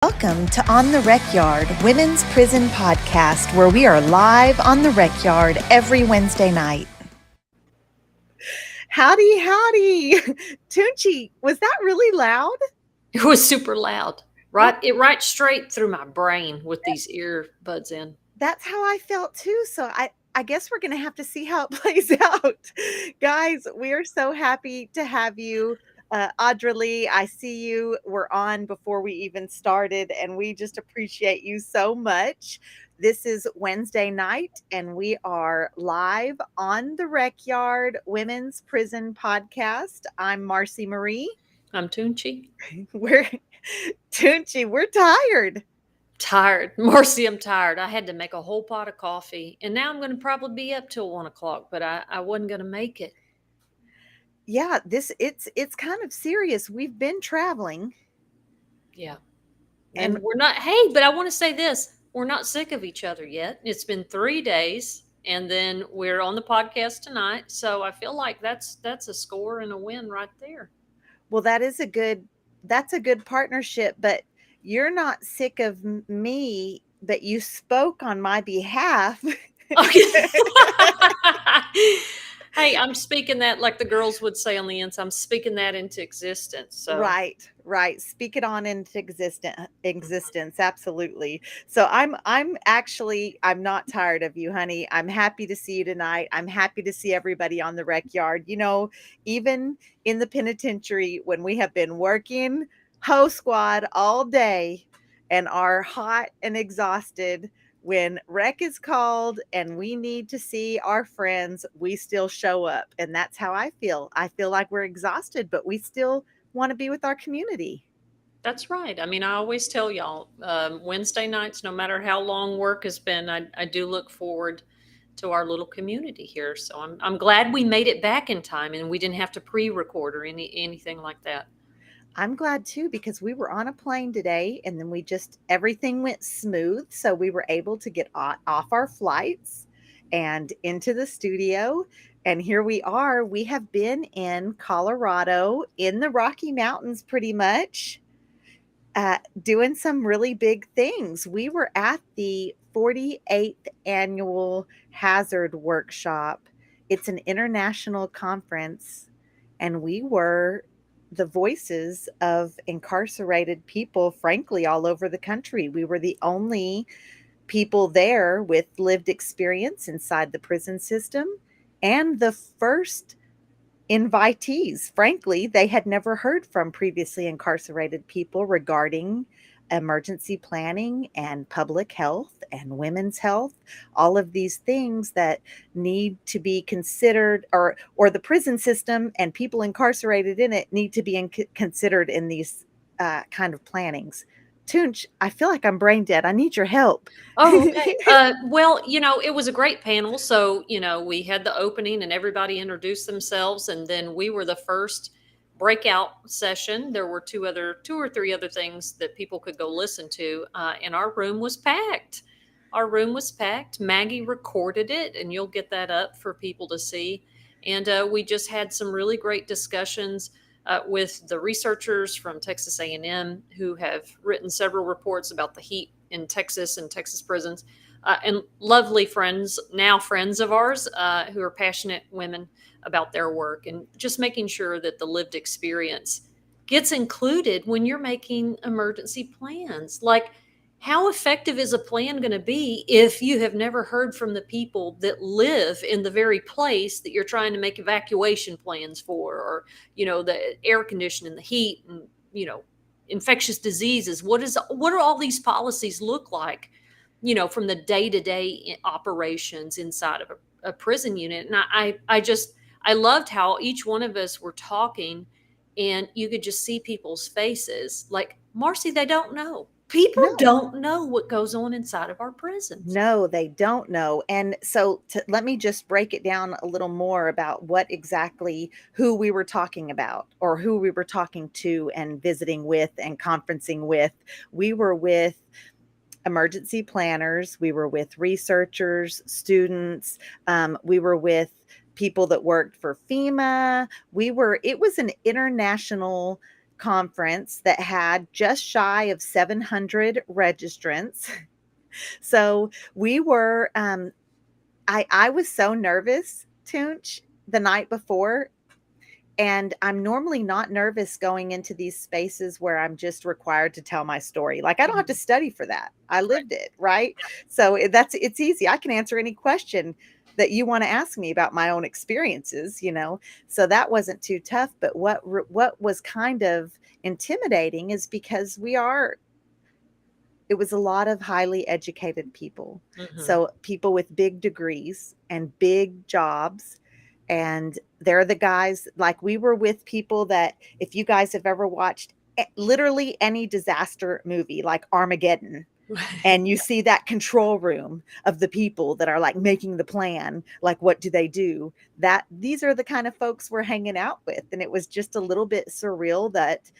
Welcome to On the Rec Yard, Women's Prison Podcast, where we are live on the rec yard every Wednesday night. Howdy. Tunchi, was that really loud? It was super loud. Right straight through my brain with these earbuds in. That's how I felt too. So I guess we're going to have to see how it plays out. Guys, we are so happy to have you. Audra Lee, I see you were on before we even started, and we just appreciate you so much. This is Wednesday night, and we are live on the Rec Yard Women's Prison Podcast. I'm Marcy Marie. I'm Tunchi. We're tired. Marcy, I'm tired. I had to make a whole pot of coffee, and now I'm going to probably be up till 1 o'clock, but I wasn't going to make it. Yeah, it's kind of serious. We've been traveling. Yeah. And we're not, but I want to say this. We're not sick of each other yet. It's been 3 days, and then we're on the podcast tonight. So I feel like that's a score and a win right there. Well, that's a good partnership, but you're not sick of me, but you spoke on my behalf. Okay. Hey, I'm speaking that, like the girls would say on the ends, I'm speaking that into existence. So Right. Speak it on into existence. Absolutely. So I'm not tired of you, honey. I'm happy to see you tonight. I'm happy to see everybody on the rec yard. You know, even in the penitentiary, when we have been working hoe squad all day and are hot and exhausted, when rec is called and we need to see our friends, we still show up. And that's how I feel. I feel like we're exhausted, but we still want to be with our community. That's right. I mean, I always tell y'all, Wednesday nights, no matter how long work has been, I do look forward to our little community here. So I'm glad we made it back in time and we didn't have to pre-record or anything like that. I'm glad too, because we were on a plane today and then everything went smooth. So we were able to get off our flights and into the studio. And here we are. We have been in Colorado in the Rocky Mountains pretty much, doing some really big things. We were at the 48th annual Hazard Workshop. It's an international conference, and we were the voices of incarcerated people, frankly, all over the country. We were the only people there with lived experience inside the prison system and the first invitees. Frankly, they had never heard from previously incarcerated people regarding emergency planning and public health and women's health, all of these things that need to be considered, or the prison system and people incarcerated in it need to be considered in these kind of plannings. Tunch, I feel like I'm brain dead. I need your help. Oh, okay. Well, it was a great panel. So, we had the opening and everybody introduced themselves, and then we were the first breakout session. There were two or three other things that people could go listen to, and our room was packed. Maggie recorded it, and you'll get that up for people to see. And we just had some really great discussions with the researchers from Texas A&M who have written several reports about the heat in Texas and Texas prisons, and lovely friends of ours who are passionate women about their work, and just making sure that the lived experience gets included when you're making emergency plans. Like, how effective is a plan going to be if you have never heard from the people that live in the very place that you're trying to make evacuation plans for, or, the air conditioning, the heat, and, infectious diseases? What do all these policies look like, from the day-to-day operations inside of a prison unit? And I loved how each one of us were talking, and you could just see people's faces. Like, Marcy, they don't know. People don't know what goes on inside of our prisons. No, they don't know. And so let me just break it down a little more about who we were talking about, or who we were talking to and visiting with and conferencing with. We were with emergency planners. We were with researchers, students. We were with people that worked for FEMA. It was an international conference that had just shy of 700 registrants. So we were, I was so nervous, Tunch, the night before. And I'm normally not nervous going into these spaces where I'm just required to tell my story. Like I don't have to Mhm. study for that. I Right. lived it, right? So it's easy. I can answer any question that you want to ask me about my own experiences, you know. So that wasn't too tough, but what was kind of intimidating is because it was a lot of highly educated people. Mhm. So people with big degrees and big jobs. And they're the guys, like we were with people that, if you guys have ever watched literally any disaster movie like Armageddon, and you see that control room of the people that are like making the plan, like what do they do, that these are the kind of folks we're hanging out with. And it was just a little bit surreal that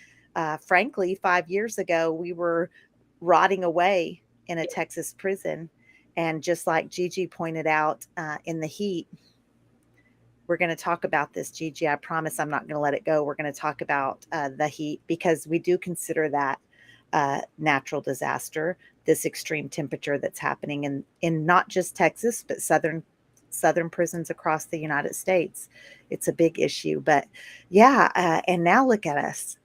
frankly 5 years ago we were rotting away in a Yeah. Texas prison. And just like Gigi pointed out, in the heat, we're going to talk about this, Gigi. I promise I'm not going to let it go. We're going to talk about the heat because we do consider that natural disaster, this extreme temperature that's happening in not just Texas, but southern prisons across the United States. It's a big issue. But yeah, and now look at us.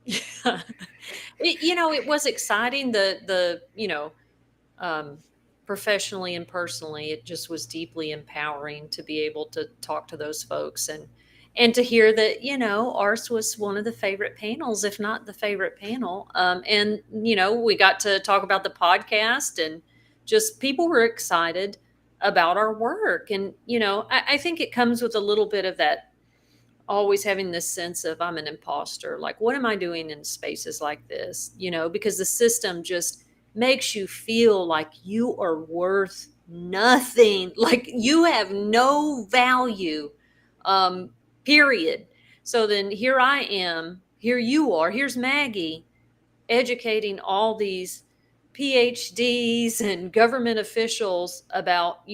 Yeah. It was exciting. Um, professionally and personally, it just was deeply empowering to be able to talk to those folks and to hear that ours was one of the favorite panels, if not the favorite panel. And we got to talk about the podcast, and just people were excited about our work. And I think it comes with a little bit of that, always having this sense of I'm an imposter. Like, what am I doing in spaces like this? Because the system just makes you feel like you are worth nothing, like you have no value, um, period. So then here I am, here you are, here's Maggie educating all these PhDs and government officials about,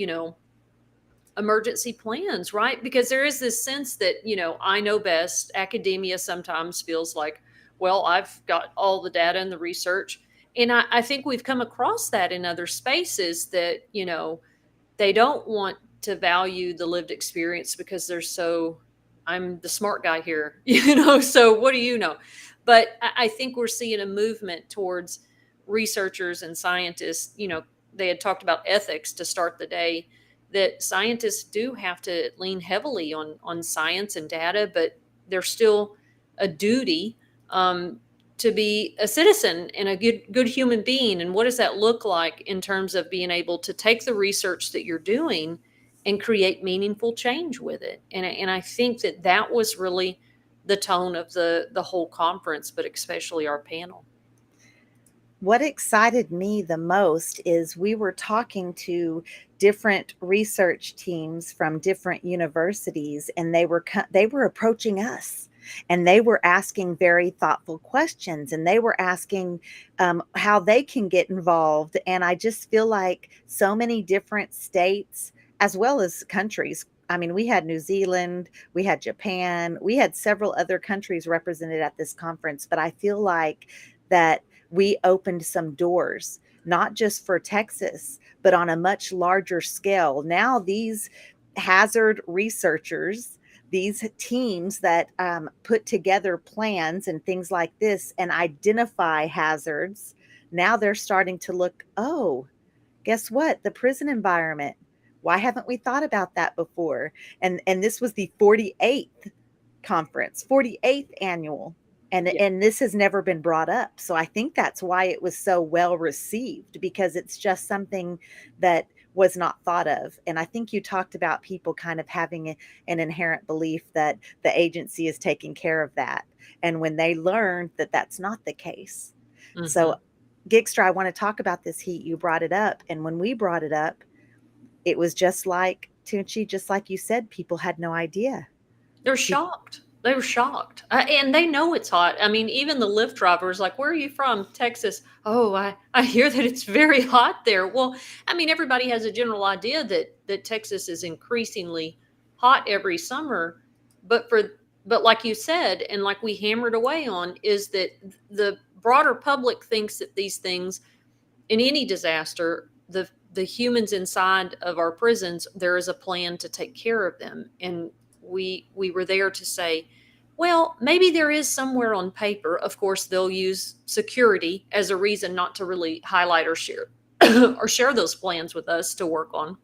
emergency plans, right? Because there is this sense that, I know best. Academia sometimes feels like, well, I've got all the data and the research. And I think we've come across that in other spaces that, they don't want to value the lived experience because they're so, I'm the smart guy here, so what do you know? But I think we're seeing a movement towards researchers and scientists. They had talked about ethics to start the day, that scientists do have to lean heavily on science and data, but there's still a duty, um, to be a citizen and a good human being. And what does that look like in terms of being able to take the research that you're doing and create meaningful change with it? And I think that was really the tone of the whole conference, but especially our panel. What excited me the most is we were talking to different research teams from different universities, and they were approaching us, and they were asking very thoughtful questions, and they were asking how they can get involved. And I just feel like so many different states as well as countries. I mean, we had New Zealand, we had Japan, we had several other countries represented at this conference, but I feel like that we opened some doors, not just for Texas, but on a much larger scale. Now, these hazard researchers, these teams that put together plans and things like this and identify hazards, now they're starting to look, oh, guess what? The prison environment. Why haven't we thought about that before? And this was the 48th conference, 48th annual. Yeah. And this has never been brought up. So I think that's why it was so well received, because it's just something that was not thought of. And I think you talked about people kind of having an inherent belief that the agency is taking care of that. And when they learned that that's not the case. So, Hmm. Gigster, I want to talk about this heat. You brought it up. And when we brought it up, it was just like Tunchi, just like you said, people had no idea. They're People, shocked. They were shocked. And they know it's hot. I mean, even the Lyft drivers, like, where are you from? Texas. Oh, I hear that it's very hot there. Well, I mean, everybody has a general idea that Texas is increasingly hot every summer. But for but like you said, and like we hammered away on, is that the broader public thinks that these things, in any disaster, the humans inside of our prisons, there is a plan to take care of them. And we were there to say, well, maybe there is somewhere on paper. Of course, they'll use security as a reason not to really highlight or share or share those plans with us to work on,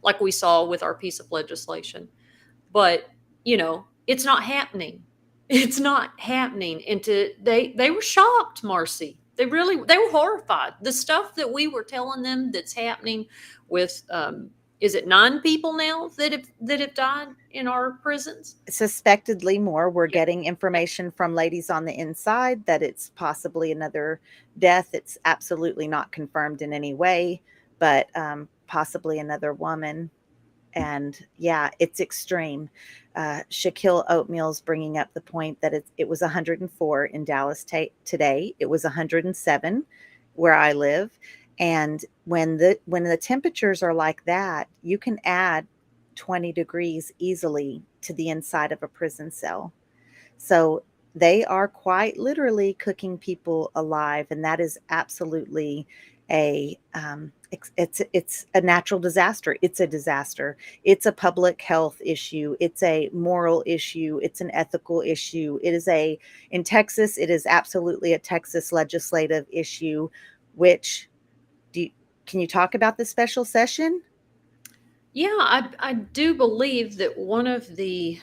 like we saw with our piece of legislation. But it's not happening. It's not happening. And they were shocked, Marcy. They were horrified. The stuff that we were telling them that's happening with, is it 9 people now that have died in our prisons? Suspectedly more. We're Yeah, getting yeah. information from ladies on the inside that it's possibly another death. It's absolutely not confirmed in any way, but possibly another woman. And yeah, it's extreme. Shaquille Oatmeal's bringing up the point that it was 104 in Dallas today. It was 107 where I live. And when the temperatures are like that, you can add 20 degrees easily to the inside of a prison cell. So they are quite literally cooking people alive, and that is absolutely it's a natural disaster. It's a disaster. It's a public health issue. It's a moral issue. It's an ethical issue. In Texas, it is absolutely a Texas legislative issue. Which do you, can you talk about the special session? Yeah, I do believe that one of the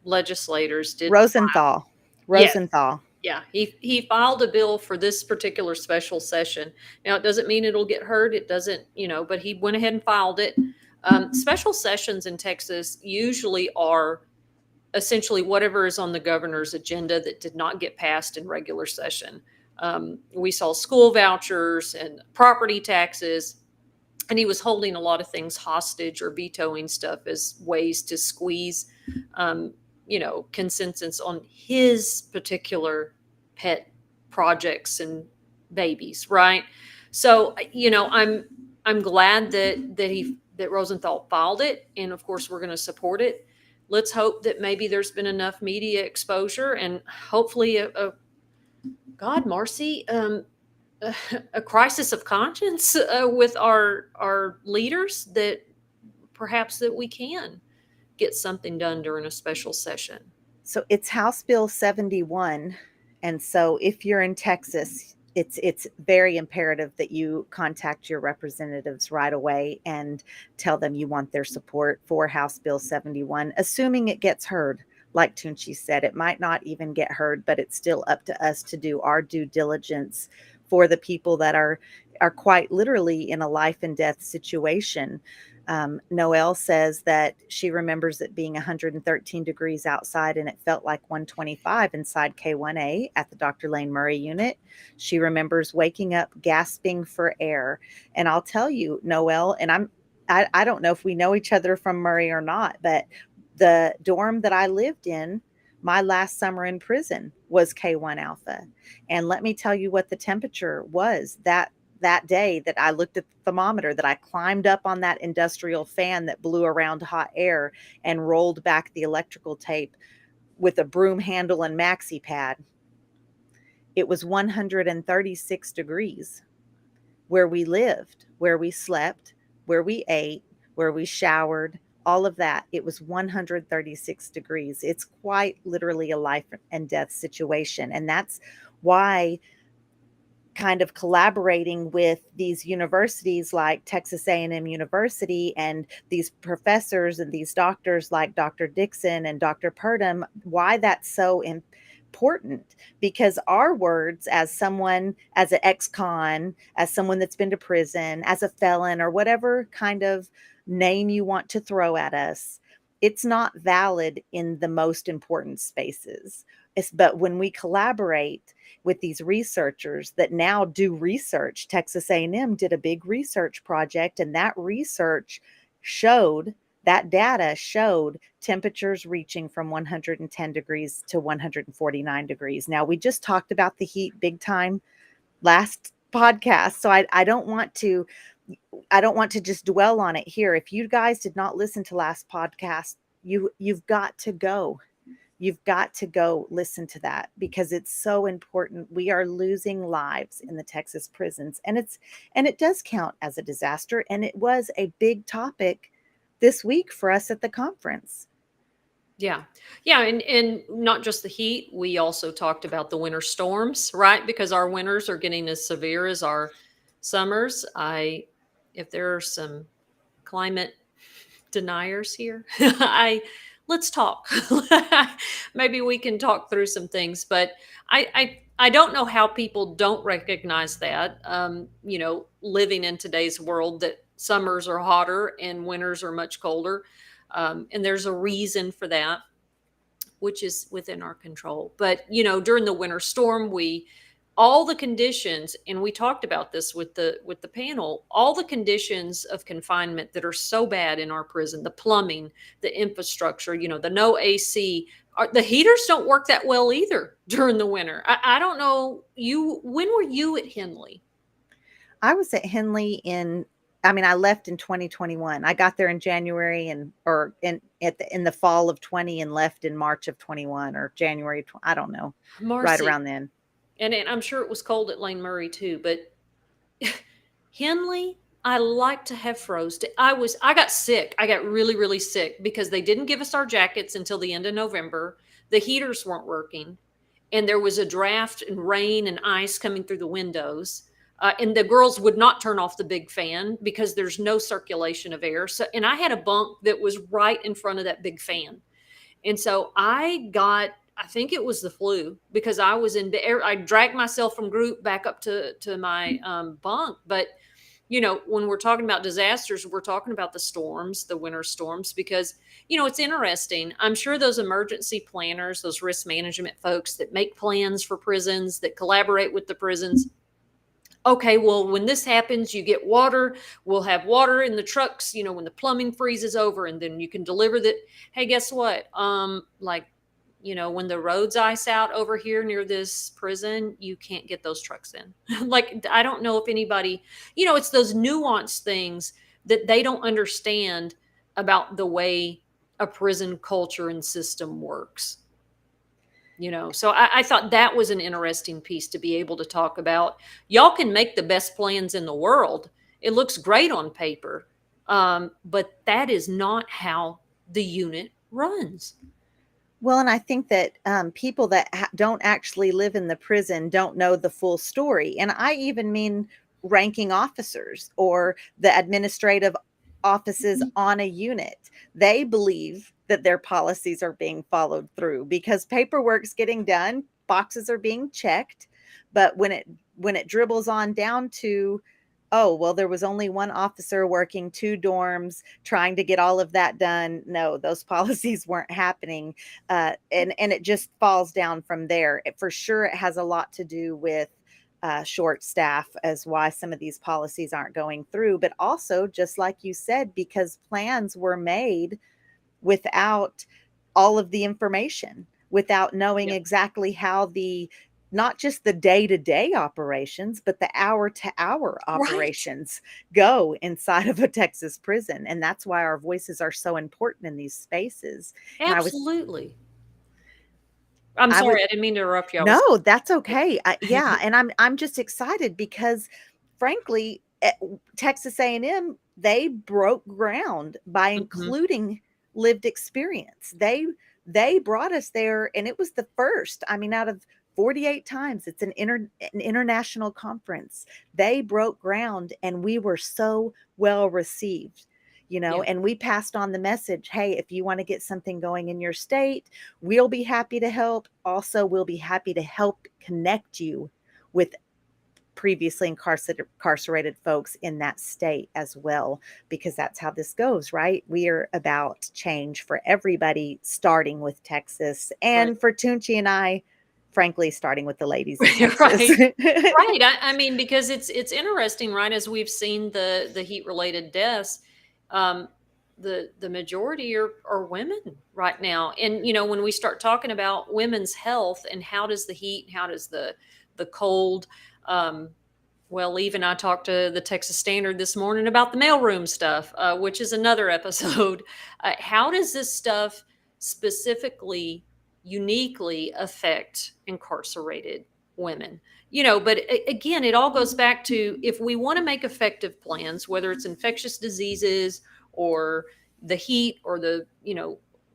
legislators did. Rosenthal. Yes. Rosenthal. Yeah, he filed a bill for this particular special session. Now, it doesn't mean it'll get heard. It doesn't, but he went ahead and filed it. Special sessions in Texas usually are essentially whatever is on the governor's agenda that did not get passed in regular session. We saw school vouchers and property taxes, and he was holding a lot of things hostage or vetoing stuff as ways to squeeze, consensus on his particular pet projects and babies, right? So, I'm glad that Rosenthal filed it, and of course we're going to support it. Let's hope that maybe there's been enough media exposure, and hopefully, God, Marcy, a crisis of conscience with our leaders, that perhaps that we can get something done during a special session. So it's House Bill 71. And so if you're in Texas, it's very imperative that you contact your representatives right away and tell them you want their support for House Bill 71, assuming it gets heard. Like Tunchi said, it might not even get heard, but it's still up to us to do our due diligence for the people that are quite literally in a life and death situation. Noelle says that she remembers it being 113 degrees outside and it felt like 125 inside K1A at the Dr. Lane Murray unit. She remembers waking up gasping for air. And I'll tell you, Noelle, and I don't know if we know each other from Murray or not, but the dorm that I lived in my last summer in prison was K1 Alpha. And let me tell you what the temperature was that day that I looked at the thermometer, that I climbed up on that industrial fan that blew around hot air and rolled back the electrical tape with a broom handle and maxi pad. It was 136 degrees where we lived, where we slept, where we ate, where we showered, all of that. It was 136 degrees. It's quite literally a life and death situation. And that's why kind of collaborating with these universities like Texas A&M University and these professors and these doctors like Dr. Dixon and Dr. Purdom, why that's so important. Because our words, as someone, as an ex-con, as someone that's been to prison, as a felon, or whatever kind of name you want to throw at us, it's not valid in the most important spaces. But when we collaborate with these researchers that now do research, Texas A&M did a big research project, and that research showed, that data showed temperatures reaching from 110 degrees to 149 degrees. Now, we just talked about the heat big time last podcast, so I don't want to just dwell on it here. If you guys did not listen to last podcast, you've got to go. You've got to go listen to that because it's so important. We are losing lives in the Texas prisons, and it does count as a disaster, and it was a big topic this week for us at the conference. Yeah. Yeah, and not just the heat, we also talked about the winter storms, right? Because our winters are getting as severe as our summers. I If there are some climate deniers here, I let's talk. Maybe we can talk through some things, but I don't know how people don't recognize that. Living in today's world, that summers are hotter and winters are much colder, and there's a reason for that, which is within our control. But during the winter storm, we all the conditions, and we talked about this with the panel, all the conditions of confinement that are so bad in our prison, the plumbing, the infrastructure, the no AC, the heaters don't work that well either during the winter. I don't know, when were you at Henley? I was at Henley I mean, I left in 2021. I got there in January and or in the fall of 20 and left in March of 21 or January I don't know, right Marcy. around then. And I'm sure it was cold at Lane Murray too, but Henley, I like to have froze. I got sick. I got really, really sick because they didn't give us our jackets until the end of November. The heaters weren't working, and there was a draft and rain and ice coming through the windows. And the girls would not turn off the big fan because there's no circulation of air. So, and I had a bunk that was right in front of that big fan. And so I think it was the flu because I was in the air. I dragged myself from group back up to my bunk. But when we're talking about disasters, we're talking about the storms, the winter storms, because it's interesting. I'm sure those emergency planners, those risk management folks that make plans for prisons, that collaborate with the prisons. Okay, well, when this happens, you get water. We'll have water in the trucks, when the plumbing freezes over, and then you can deliver that. Hey, guess what? When the roads ice out over here near this prison, you can't get those trucks in. Like, I don't know if anybody, it's those nuanced things that they don't understand about the way a prison culture and system works. So I thought that was an interesting piece to be able to talk about. Y'all can make the best plans in the world. It looks great on paper, but that is not how the unit runs. Well, and I think that people that don't actually live in the prison don't know the full story. And I even mean ranking officers or the administrative offices on a unit. They believe that their policies are being followed through because paperwork's getting done, boxes are being checked, but when it dribbles on down to, oh, well, there was only one officer working two dorms trying to get all of that done. No, those policies weren't happening. And it just falls down from there. For sure, it has a lot to do with short staff as why some of these policies aren't going through. But also, just like you said, because plans were made without all of the information, without knowing Yeah. exactly how not just the day-to-day operations, but the hour-to-hour Right. operations go inside of a Texas prison. And that's why our voices are so important in these spaces. And Absolutely. I'm I was sorry, I didn't mean to interrupt you. I was No, that's okay. Yeah, and I'm just excited because frankly, Texas A&M, they broke ground by Mhm. including lived experience. They brought us there and it was the first. I mean, out of 48 times, it's an international conference. They broke ground and we were so well received. Yeah. And we passed on the message, hey, if you want to get something going in your state, we'll be happy to help. Also, we'll be happy to help connect you with previously incarcerated folks in that state as well, because that's how this goes, right? We are about change for everybody, starting with Texas. Right. And for Tunchi and I, frankly, starting with the ladies of Texas. Right. Right. I mean, because it's interesting, right? As we've seen the heat related deaths, um, the majority are women right now. And when we start talking about women's health and how does the heat, how does the cold, um, well, Eve and I talked to the Texas Standard this morning about the mailroom stuff, which is another episode. How does this stuff specifically uniquely affect incarcerated women. But again, it all goes back to, if we want to make effective plans, whether it's infectious diseases or the heat or the,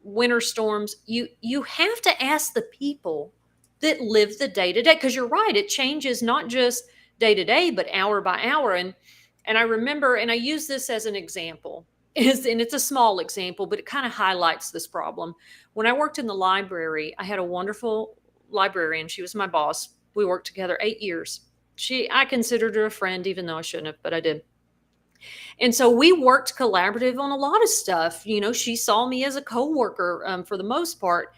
winter storms, you have to ask the people that live the day to day, because you're right, it changes not just day to day but hour by hour. And I remember, and I use this as an example, and it's a small example, but it kind of highlights this problem. When I worked in the library, I had a wonderful librarian. She was my boss. We worked together 8 years. I considered her a friend, even though I shouldn't have, but I did. And so we worked collaborative on a lot of stuff. She saw me as a coworker, for the most part.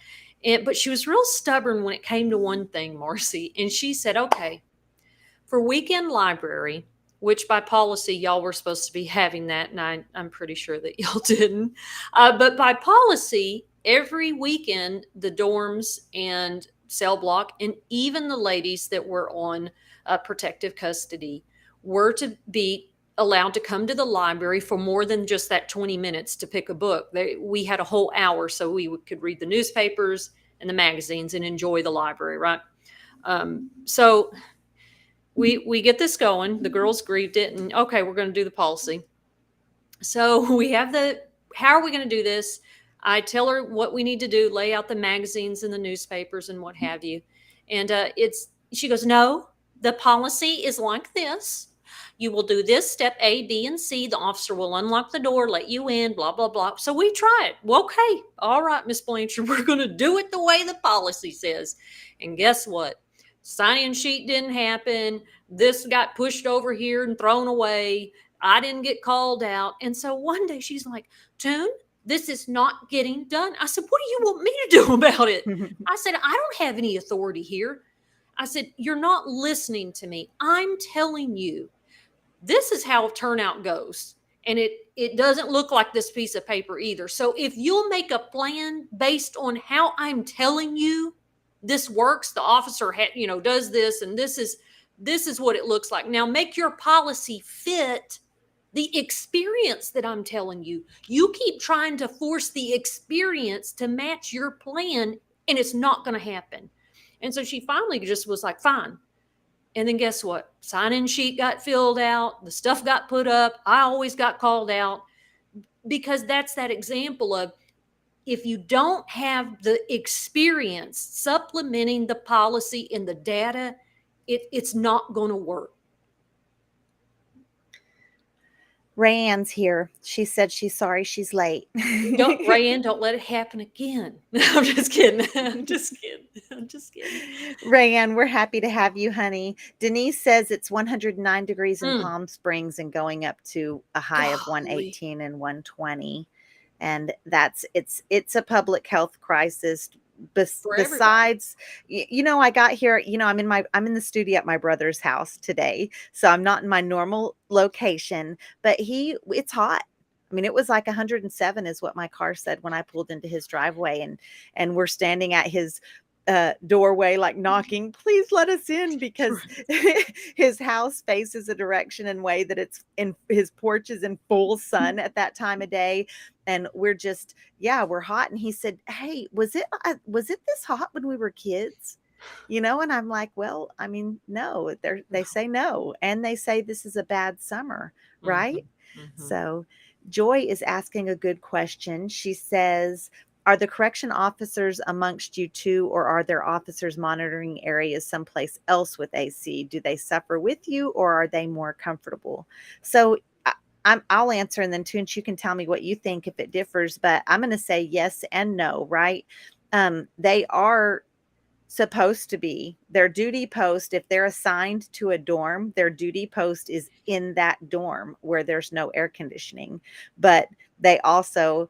But she was real stubborn when it came to one thing, Marcy. And she said, okay, for weekend library, which by policy y'all were supposed to be having that, and I'm pretty sure that y'all didn't. But by policy, every weekend, the dorms and cell block, and even the ladies that were on protective custody, were to be allowed to come to the library for more than just that 20 minutes to pick a book. We had a whole hour so we could read the newspapers and the magazines and enjoy the library, right? So we get this going. The girls grieved it, and okay, we're going to do the policy. So we have how are we going to do this? I tell her what we need to do, lay out the magazines and the newspapers and what have you. And she goes, no, the policy is like this. You will do this step A, B, and C. The officer will unlock the door, let you in, blah, blah, blah. So we try it. Well, okay. All right, Miss Blanchard, we're going to do it the way the policy says. And guess what? Sign-in sheet didn't happen. This got pushed over here and thrown away. I didn't get called out. And so one day she's like, Tune, this is not getting done. I said, what do you want me to do about it? I said, I don't have any authority here. I said, you're not listening to me. I'm telling you, this is how turnout goes. And it doesn't look like this piece of paper either. So if you'll make a plan based on how I'm telling you this works, the officer does this, and this is what it looks like. Now make your policy fit the experience that I'm telling you. You keep trying to force the experience to match your plan, and it's not going to happen. And so she finally just was like, fine. And then guess what? Sign-in sheet got filled out. The stuff got put up. I always got called out, because that's that example of, if you don't have the experience supplementing the policy and the data, it's not going to work. Rayanne's here. She said she's sorry she's late. Rayanne, don't let it happen again. I'm just kidding. I'm just kidding. Rayanne, we're happy to have you, honey. Denise says it's 109 degrees in Palm Springs and going up to a high of 118 and 120. And it's a public health crisis. Besides, I got here, I'm in the studio at my brother's house today, so I'm not in my normal location, but it's hot. I mean, it was like 107 is what my car said when I pulled into his driveway, and we're standing at his doorway, like knocking, please let us in, because his house faces a direction and way that it's in, his porch is in full sun at that time of day. And we're just, we're hot. And he said, hey, was it this hot when we were kids? And I'm like, well, I mean, no, they say no. And they say this is a bad summer, right? Mm-hmm. So Joy is asking a good question. She says, are the correction officers amongst you too, or are there officers monitoring areas someplace else with AC? Do they suffer with you, or are they more comfortable? So I'll answer, and then Toons, you can tell me what you think if it differs, but I'm going to say yes and no, right? They are supposed to be, their duty post, if they're assigned to a dorm, their duty post is in that dorm where there's no air conditioning, but they also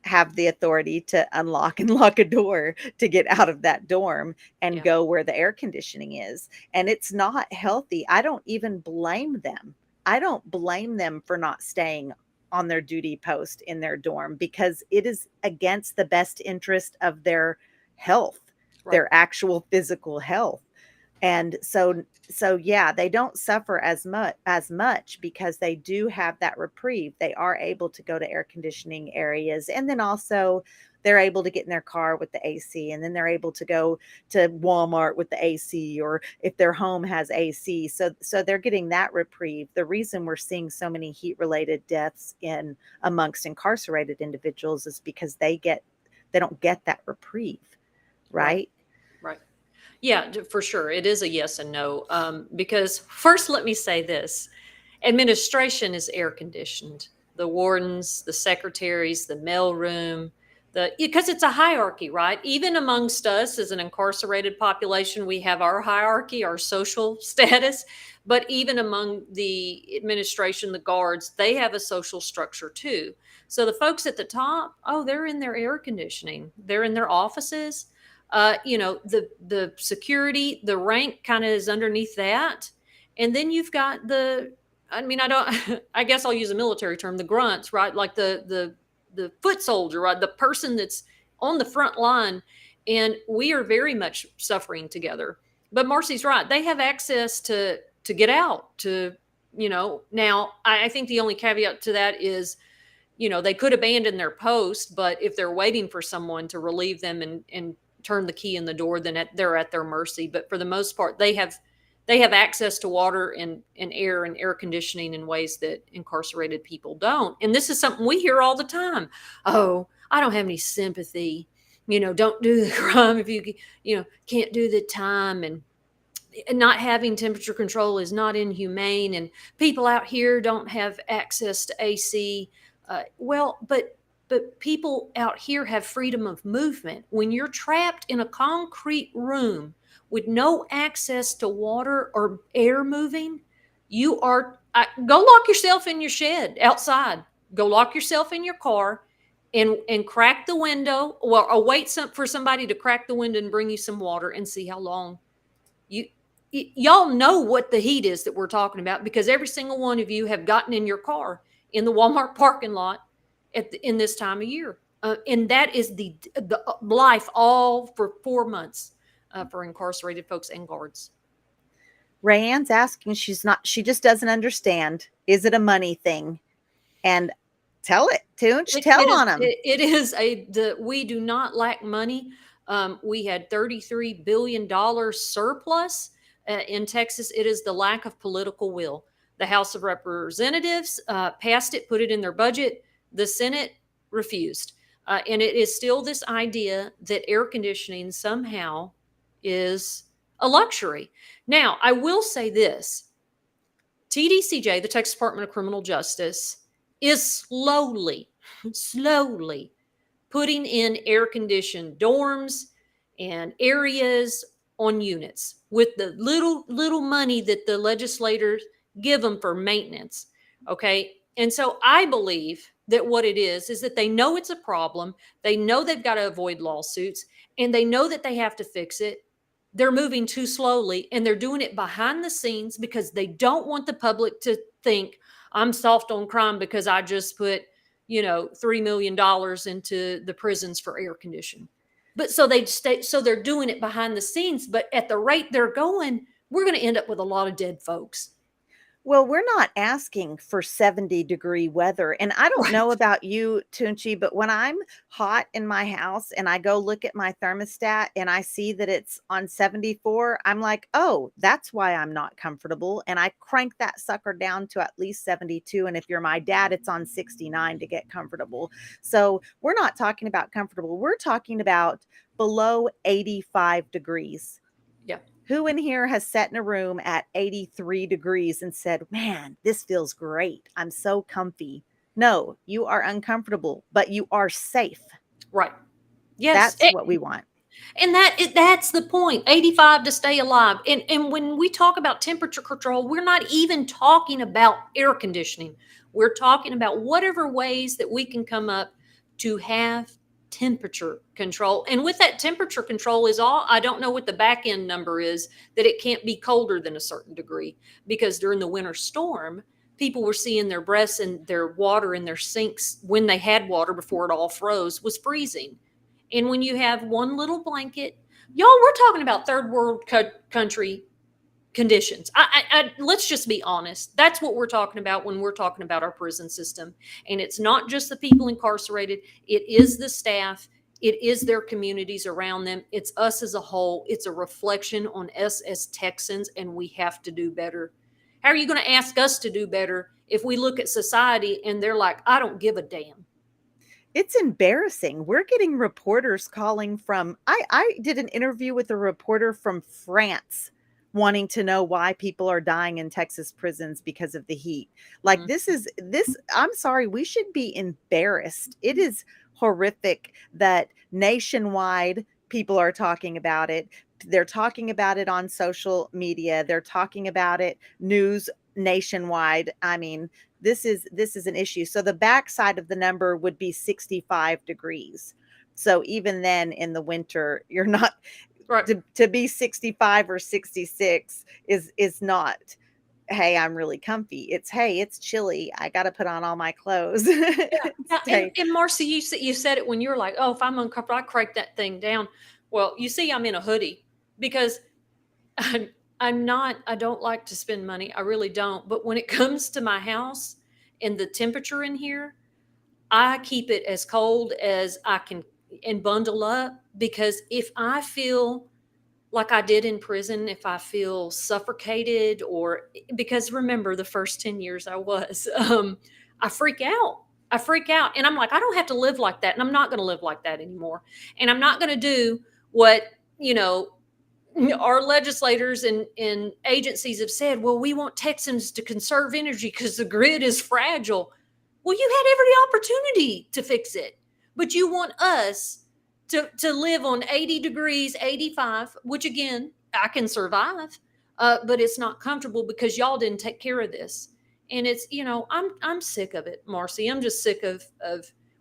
have the authority to unlock and lock a door to get out of that dorm and go where the air conditioning is. And it's not healthy. I don't even blame them. I don't blame them for not staying on their duty post in their dorm, because it is against the best interest of their health, their actual physical health. And so yeah, they don't suffer as much because they do have that reprieve. They are able to go to air conditioning areas. And then also they're able to get in their car with the AC, and then they're able to go to Walmart with the AC, or if their home has AC. So they're getting that reprieve. The reason we're seeing so many heat related deaths in amongst incarcerated individuals is because they don't get that reprieve, Right. right? Right. Yeah, for sure. It is a yes and no. Because first, let me say this: administration is air conditioned. The wardens, the secretaries, the mailroom, because it's a hierarchy, right? Even amongst us as an incarcerated population, we have our hierarchy, our social status. But even among the administration, the guards, they have a social structure too. So the folks at the top, oh, they're in their air conditioning. They're in their offices. The security, the rank kind of is underneath that, and then you've got I mean, I don't. I guess I'll use a military term, the grunts, right? Like the foot soldier, right? The person that's on the front line, and we are very much suffering together. But Marcy's right; they have access to get out. Now I think the only caveat to that is, they could abandon their post, but if they're waiting for someone to relieve them and turn the key in the door, then they're at their mercy. But for the most part, they have access to water and air and air conditioning in ways that incarcerated people don't. And this is something we hear all the time. Oh, I don't have any sympathy. Don't do the crime if you can't do the time, and not having temperature control is not inhumane, and people out here don't have access to AC. Well, but people out here have freedom of movement. When you're trapped in a concrete room with no access to water or air moving, go lock yourself in your shed outside. Go lock yourself in your car, and crack the window, or wait for somebody to crack the window and bring you some water, and see how long you y'all know what the heat is that we're talking about, because every single one of you have gotten in your car in the Walmart parking lot in this time of year, and that is the life all for 4 months, for incarcerated folks and guards. Rayanne's asking, she just doesn't understand. Is it a money thing? And tell it, Tunch, It, tell it is. on them. It is we do not lack money. We had $33 billion surplus in Texas. It is the lack of political will. The House of Representatives passed it, put it in their budget. The Senate refused, and it is still this idea that air conditioning somehow is a luxury. Now, I will say this: TDCJ, the Texas Department of Criminal Justice, is slowly putting in air conditioned dorms and areas on units with the little money that the legislators give them for maintenance. Okay. And so I believe that what it is that they know it's a problem. They know they've got to avoid lawsuits, and they know that they have to fix it. They're moving too slowly, and they're doing it behind the scenes because they don't want the public to think I'm soft on crime because I just put $3 million into the prisons for air conditioning. But so they're doing it behind the scenes, but at the rate they're going, we're going to end up with a lot of dead folks. Well, we're not asking for 70-degree weather. And I don't know Right. about you, Tunchi, but when I'm hot in my house and I go look at my thermostat and I see that it's on 74, I'm like, oh, that's why I'm not comfortable. And I crank that sucker down to at least 72. And if you're my dad, it's on 69 to get comfortable. So we're not talking about comfortable. We're talking about below 85 degrees. Yeah. Who in here has sat in a room at 83 degrees and said, man, this feels great. I'm so comfy. No, you are uncomfortable, but you are safe. Right. Yes. That's what we want. And that's the point. 85 to stay alive. And when we talk about temperature control, we're not even talking about air conditioning. We're talking about whatever ways that we can come up to have temperature control. And with that temperature control is all, I don't know what the back end number is, that it can't be colder than a certain degree, because during the winter storm, people were seeing their breaths and their water in their sinks, when they had water before it all froze, was freezing. And when you have one little blanket, y'all, we're talking about third world country conditions. Let's just be honest. That's what we're talking about when we're talking about our prison system. And it's not just the people incarcerated, it is the staff, It is their communities around them. It's us as a whole. It's a reflection on us as Texans, and we have to do better. How are you going to ask us to do better if we look at society and they're like, I don't give a damn? It's embarrassing. We're getting reporters calling from I did an interview with a reporter from France wanting to know why people are dying in Texas prisons because of the heat. Like Mhm. this I'm sorry, we should be embarrassed. It is horrific that nationwide people are talking about it. They're talking about it on social media. They're talking about it news nationwide. I mean, this is an issue. So the backside of the number would be 65 degrees. So even then in the winter, you're not Right. to be 65 or 66 is not, hey, I'm really comfy. It's, hey, it's chilly. I got to put on all my clothes. Yeah, yeah, Stay. and Marcy, you said it when you were like, "Oh, if I'm uncomfortable, I crank that thing down." Well, you see, I'm in a hoodie because I'm I'm not. I don't like to spend money. I really don't. But when it comes to my house and the temperature in here, I keep it as cold as I can and bundle up, because if I feel like I did in prison, if I feel suffocated, or because remember the first 10 years I was, I freak out. I freak out. And I'm like, I don't have to live like that. And I'm not going to live like that anymore. And I'm not going to do what, you know, our legislators and agencies have said. Well, we want Texans to conserve energy because the grid is fragile. Well, you had every opportunity to fix it, but you want us to live on 80 degrees, 85, which again, I can survive, but it's not comfortable because y'all didn't take care of this. And it's, I'm sick of it, Marcy. I'm just sick of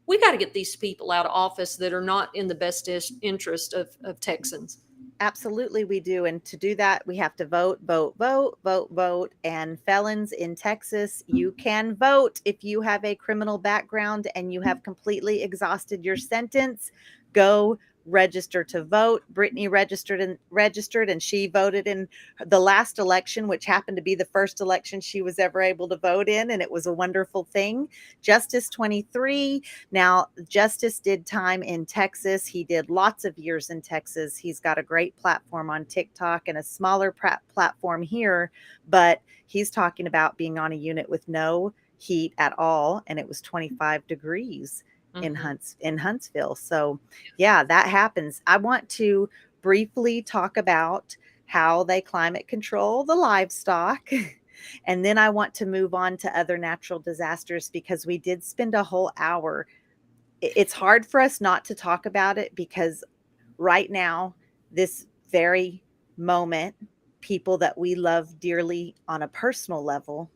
we got to get these people out of office that are not in the best interest of Texans. Absolutely, we do. And to do that, we have to vote, vote, vote, vote, vote. And felons in Texas, you can vote if you have a criminal background and you have completely exhausted your sentence. Go register to vote. Brittany registered, and she voted in the last election, which happened to be the first election she was ever able to vote in, and it was a wonderful thing. Justice 23. Now, Justice did time in Texas. He did lots of years in Texas. He's got a great platform on TikTok and a smaller platform here, but he's talking about being on a unit with no heat at all, and it was 25 degrees Hmm. In Huntsville. So, yeah, that happens. I want to briefly talk about how they climate control the livestock. And then I want to move on to other natural disasters because we did spend a whole hour. It's hard for us not to talk about it because right now, this very moment, people that we love dearly on a personal level,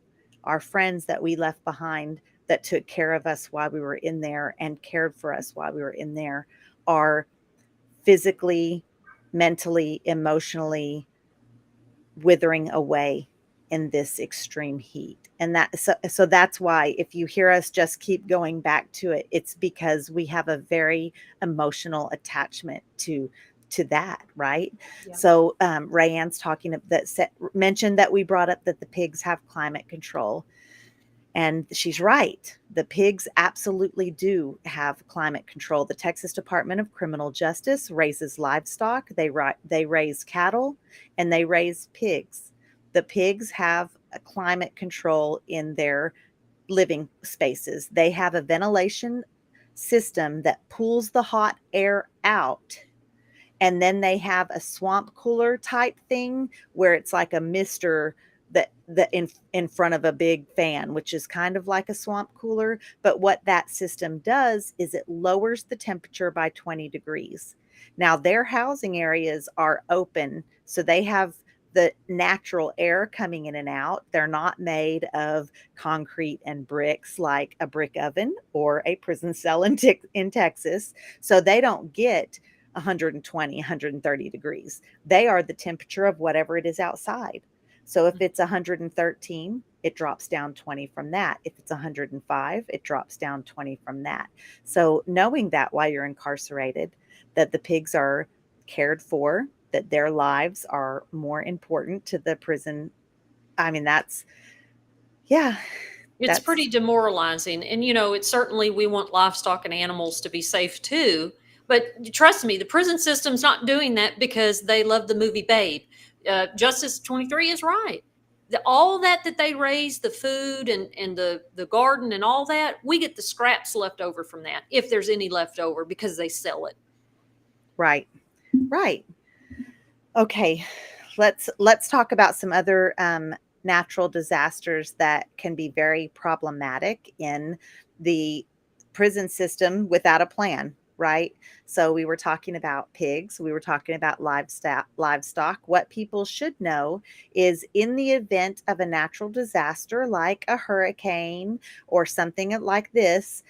our friends that we left behind that took care of us while we were in there and cared for us while we were in there, are physically, mentally, emotionally withering away in this extreme heat. And so that's why if you hear us just keep going back to it, it's because we have a very emotional attachment to that, right? Yeah. So Rayanne's talking mentioned that we brought up that the pigs have climate control. And she's right. The pigs absolutely do have climate control. The Texas Department of Criminal Justice raises livestock, they raise cattle, and they raise pigs. The pigs have a climate control in their living spaces. They have a ventilation system that pulls the hot air out, and then they have a swamp cooler type thing where it's like a mister that in front of a big fan, which is kind of like a swamp cooler. But what that system does is it lowers the temperature by 20 degrees. Now their housing areas are open, so they have the natural air coming in and out. They're not made of concrete and bricks like a brick oven or a prison cell in Texas. So they don't get 120, 130 degrees. They are the temperature of whatever it is outside. So if it's 113, it drops down 20 from that. If it's 105, it drops down 20 from that. So knowing that while you're incarcerated, that the pigs are cared for, that their lives are more important to the prison. I mean, yeah, It's that's pretty demoralizing. And, it's certainly we want livestock and animals to be safe too. But trust me, the prison system's not doing that because they love the movie Babe. Justice 23 is right. All that they raise, the food and the garden and all that, we get the scraps left over from that, if there's any left over, because they sell it. Right. Right. Okay. Let's talk about some other natural disasters that can be very problematic in the prison system without a plan, right? So we were talking about pigs, we were talking about livestock. What people should know is in the event of a natural disaster like a hurricane or something like this,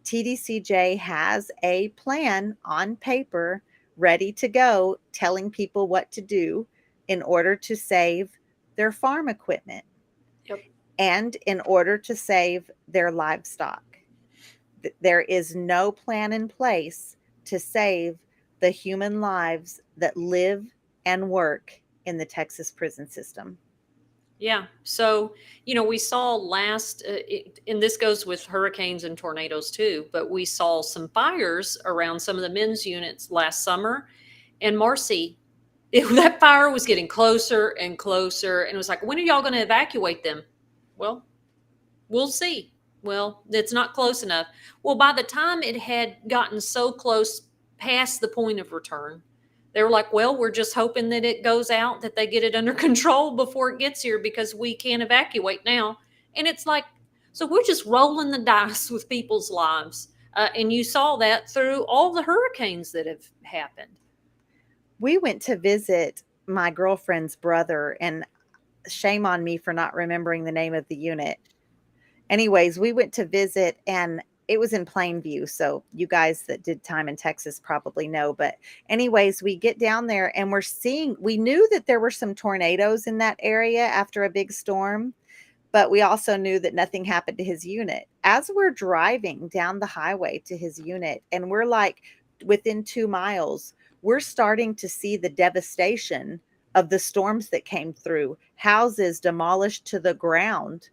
TDCJ has a plan on paper ready to go, telling people what to do in order to save their farm equipment Yep. and in order to save their livestock. There is no plan in place to save the human lives that live and work in the Texas prison system. Yeah. So, we saw and this goes with hurricanes and tornadoes too, but we saw some fires around some of the men's units last summer. And Marcy, that fire was getting closer and closer. And it was like, when are y'all going to evacuate them? Well, we'll see. Well, it's not close enough. Well, by the time it had gotten so close past the point of return, they were like, well, we're just hoping that it goes out, that they get it under control before it gets here because we can't evacuate now. And it's like, so we're just rolling the dice with people's lives. And you saw that through all the hurricanes that have happened. We went to visit my girlfriend's brother, and shame on me for not remembering the name of the unit. Anyways, we went to visit and it was in Plainview. So you guys that did time in Texas probably know. But anyways, we get down there and we knew that there were some tornadoes in that area after a big storm, but we also knew that nothing happened to his unit. As we're driving down the highway to his unit, and we're like within 2 miles, we're starting to see the devastation of the storms that came through, houses demolished to the ground,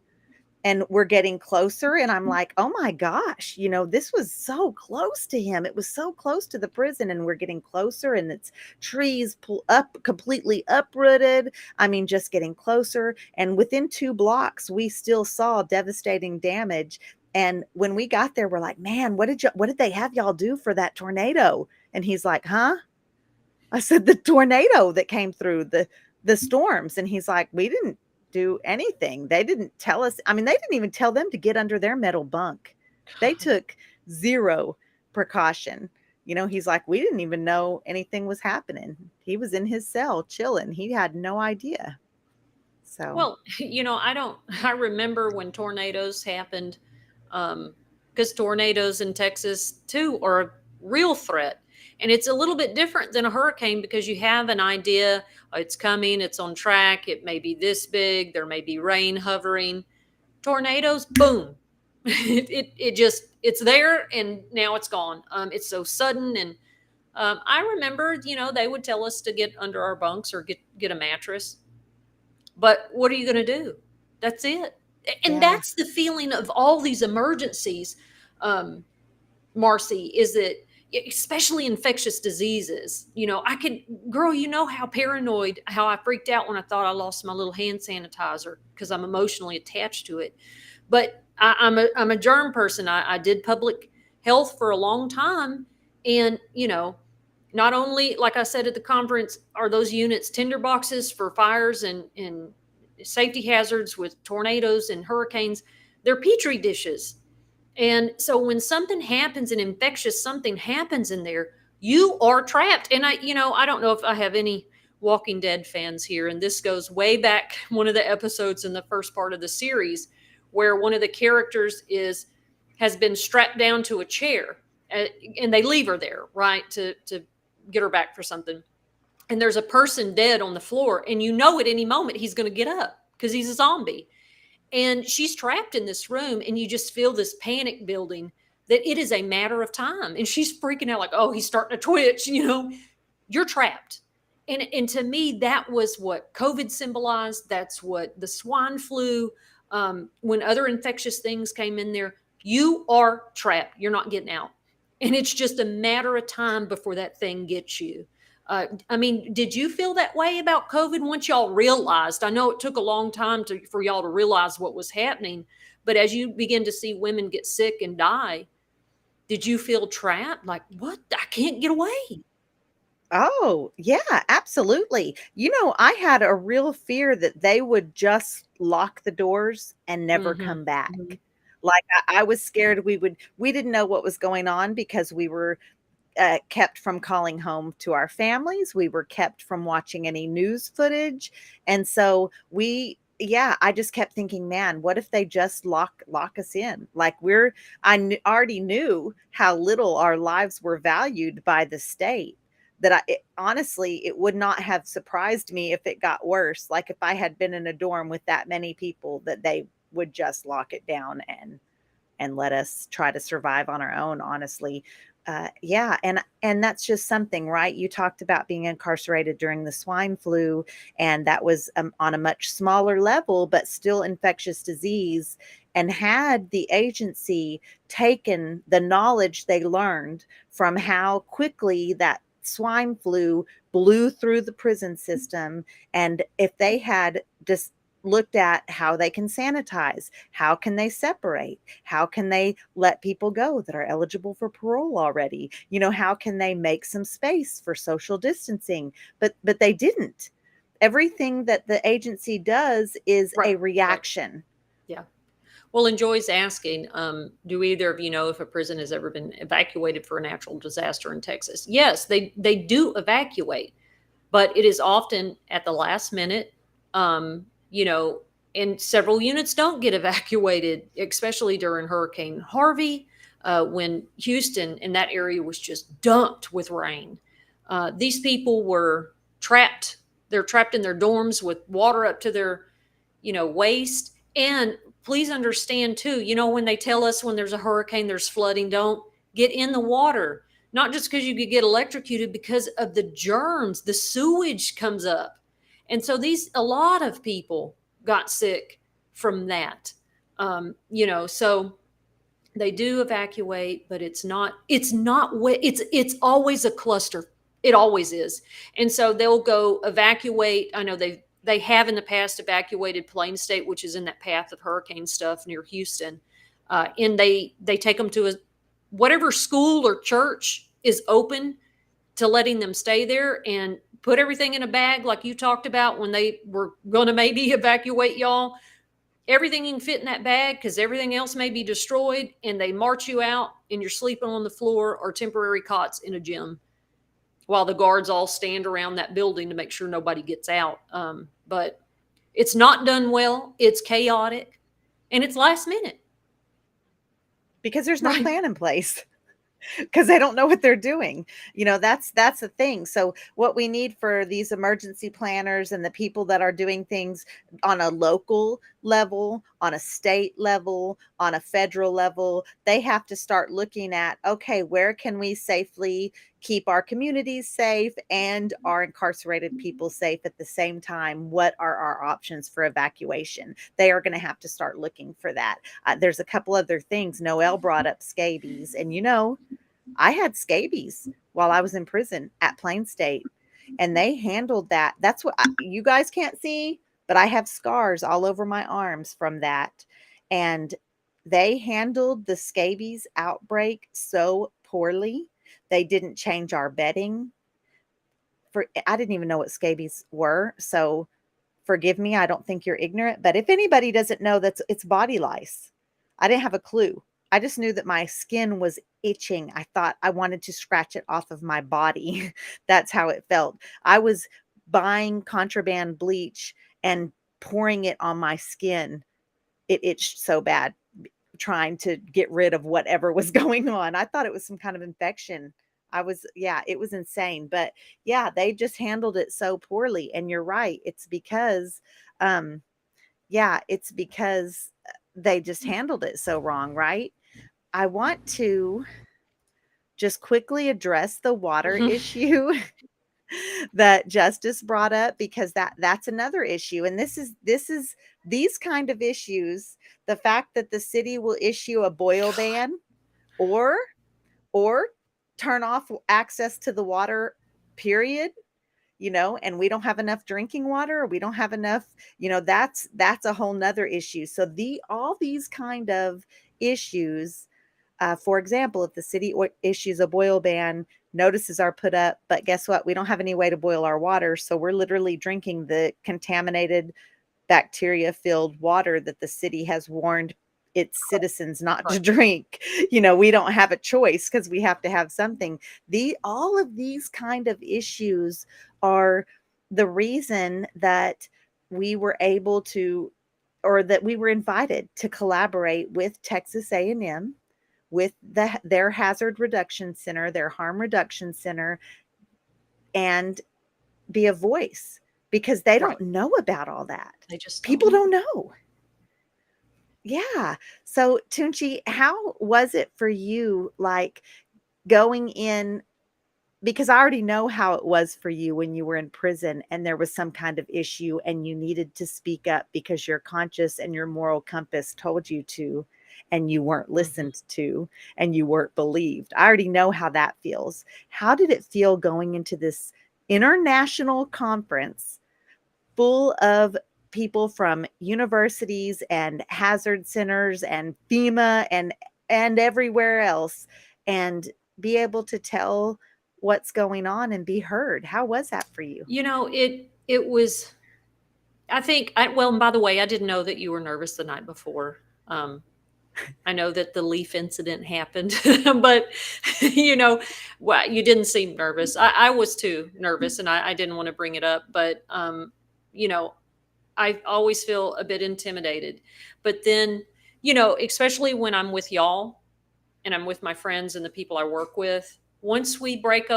and we're getting closer and I'm like, oh my gosh, this was so close to him, it was so close to the prison, and we're getting closer and it's trees pull up completely uprooted. I mean, just getting closer, and within 2 blocks we still saw devastating damage. And when we got there, we're like, man, what did they have y'all do for that tornado? And he's like, huh? I said, the tornado that came through, the storms. And he's like, we didn't do anything. They didn't tell us. I mean, they didn't even tell them to get under their metal bunk. They took zero precaution. He's like, we didn't even know anything was happening. He was in his cell chilling. He had no idea. So, Well, I remember when tornadoes happened, because tornadoes in Texas too are a real threat. And it's a little bit different than a hurricane because you have an idea, it's coming, it's on track, it may be this big, there may be rain hovering. Tornadoes, boom. It's there and now it's gone. It's so sudden. And I remember, they would tell us to get under our bunks or get a mattress. But what are you going to do? That's it. And yeah. that's the feeling of all these emergencies, um, Marcy, is that especially infectious diseases, girl, how paranoid, how I freaked out when I thought I lost my little hand sanitizer because I'm emotionally attached to it. But I'm a germ person. I did public health for a long time. And, not only, like I said at the conference, are those units tinderboxes for fires and safety hazards with tornadoes and hurricanes, they're petri dishes. And so when something happens, an infectious something happens in there, you are trapped. And I don't know if I have any Walking Dead fans here, and this goes way back one of the episodes in the first part of the series where one of the characters has been strapped down to a chair, and they leave her there, right, to get her back for something. And there's a person dead on the floor, and at any moment he's going to get up because he's a zombie. And she's trapped in this room, and you just feel this panic building that it is a matter of time. And she's freaking out like, oh, he's starting to twitch, you're trapped. And to me, that was what COVID symbolized. That's what the swine flu, when other infectious things came in there, you are trapped. You're not getting out. and it's just a matter of time before that thing gets you. I mean, did you feel that way about COVID once y'all realized? I know it took a long time for y'all to realize what was happening, but as you begin to see women get sick and die, did you feel trapped? Like, what? I can't get away. Oh, yeah, absolutely. I had a real fear that they would just lock the doors and never Hmm. come back. Hmm. Like, I was scared we didn't know what was going on because we were kept from calling home to our families. We were kept from watching any news footage. And so yeah, I just kept thinking, man, what if they just lock us in? Like already knew how little our lives were valued by the state. Honestly, it would not have surprised me if it got worse. Like if I had been in a dorm with that many people, that they would just lock it down and let us try to survive on our own, honestly. Yeah, and that's just something, right? You talked about being incarcerated during the swine flu, and that was on a much smaller level, but still infectious disease. And had the agency taken the knowledge they learned from how quickly that swine flu blew through the prison system, and if they had just looked at how they can sanitize, how can they separate, how can they let people go that are eligible for parole already, how can they make some space for social distancing, but they didn't. Everything that the agency does is Right, a right. reaction. Yeah. Well, and Joy's asking, do either of you know if a prison has ever been evacuated for a natural disaster in Texas? Yes, they do evacuate, but it is often at the last minute. You know, and several units don't get evacuated, especially during Hurricane Harvey, when Houston and that area was just dumped with rain. These people were trapped. They're trapped in their dorms with water up to their, waist. And please understand too, when they tell us when there's a hurricane, there's flooding, don't get in the water. Not just because you could get electrocuted, because of the germs, the sewage comes up. And so a lot of people got sick from that. So they do evacuate, but it's always a cluster. It always is. And so they'll go evacuate. I know they have in the past evacuated Plain State, which is in that path of hurricane stuff near Houston. And they take them to whatever school or church is open, to letting them stay there, and put everything in a bag like you talked about when they were going to maybe evacuate y'all. Everything you can fit in that bag, because everything else may be destroyed, and they march you out and you're sleeping on the floor or temporary cots in a gym while the guards all stand around that building to make sure nobody gets out. But it's not done well, it's chaotic, and it's last minute. Because there's no Right. plan in place. Because they don't know what they're doing. That's the thing. So what we need for these emergency planners and the people that are doing things on a local level, on a state level, on a federal level, they have to start looking at, okay, where can we safely keep our communities safe and our incarcerated people safe at the same time? What are our options for evacuation? They are going to have to start looking for that. There's a couple other things. Noelle brought up scabies, and I had scabies while I was in prison at Plain State, and they handled that. That's what you guys can't see, but I have scars all over my arms from that. And they handled the scabies outbreak so poorly. They didn't change our bedding. I didn't even know what scabies were, so forgive me, I don't think you're ignorant, but if anybody doesn't know, it's body lice. I didn't have a clue. I just knew that my skin was itching. I thought I wanted to scratch it off of my body. That's how it felt. I was buying contraband bleach and pouring it on my skin. It itched so bad, trying to get rid of whatever was going on. I thought it was some kind of infection. Yeah, it was insane. But yeah, they just handled it so poorly. And you're right. Um, it's because they just handled it so wrong, right? I want to just quickly address the water Mhm. issue that Justice brought up, because that's another issue. And this is these kind of issues, the fact that the city will issue a boil ban, or or turn off access to the water, period, and we don't have enough drinking water, or we don't have enough, that's a whole nother issue. So all these kind of issues, for example, if the city issues a boil ban, notices are put up, but guess what? We don't have any way to boil our water, so we're literally drinking the contaminated, bacteria filled water that the city has warned its citizens not to Right. drink. We don't have a choice because we have to have something. All of these kind of issues are the reason that we were able to, or that we were invited to collaborate with Texas A&M, with their hazard reduction center, their harm reduction center, and be a voice, because they Right. don't know about all that. They just don't People know. don't know. Yeah. So, Tunchi, how was it for you, like, going in? Because I already know how it was for you when you were in prison and there was some kind of issue and you needed to speak up because your conscience and your moral compass told you to, and you weren't Mhm. listened to, and you weren't believed. I already know how that feels. How did it feel going into this international conference full of people from universities and hazard centers and FEMA and everywhere else, and be able to tell what's going on and be heard? How was that for you? It was, I think, well, and by the way, I didn't know that you were nervous the night before. Um, I know that the leaf incident happened, but you know, well, you didn't seem nervous. I was too nervous, and I didn't want to bring it up, but you know, I always feel a bit intimidated. But then, especially when I'm with y'all and I'm with my friends and the people I work with, once we break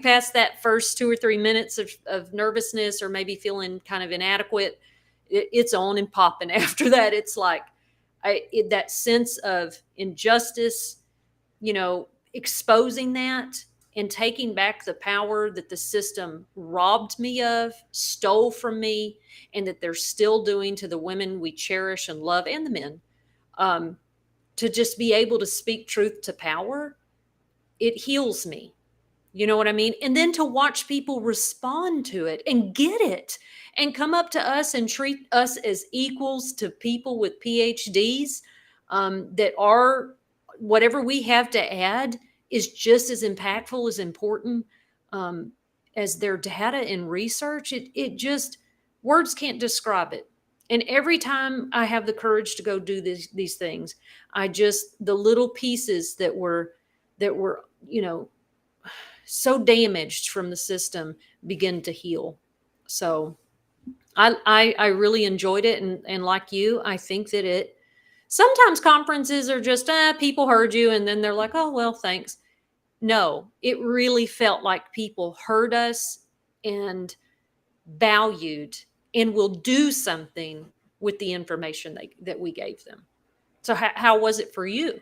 past that first 2 or 3 minutes of nervousness or maybe feeling kind of inadequate, it's on and popping. After that, it's like that sense of injustice, exposing that and taking back the power that the system robbed me of, stole from me, and that they're still doing to the women we cherish and love and the men. Um, to just be able to speak truth to power, it heals me. You know what I mean? And then to watch people respond to it and get it and come up to us and treat us as equals to people with PhDs, that are, whatever we have to add is just as impactful, as important, um, as their data and research. It just, words can't describe it. And every time I have the courage to go do these things, the little pieces that were, so damaged from the system begin to heal. So I really enjoyed it, and like you, I think that it sometimes conferences are just people heard you and then they're like, oh well, thanks. No, it really felt like people heard us and valued and will do something with the information that we gave them. So how was it for you?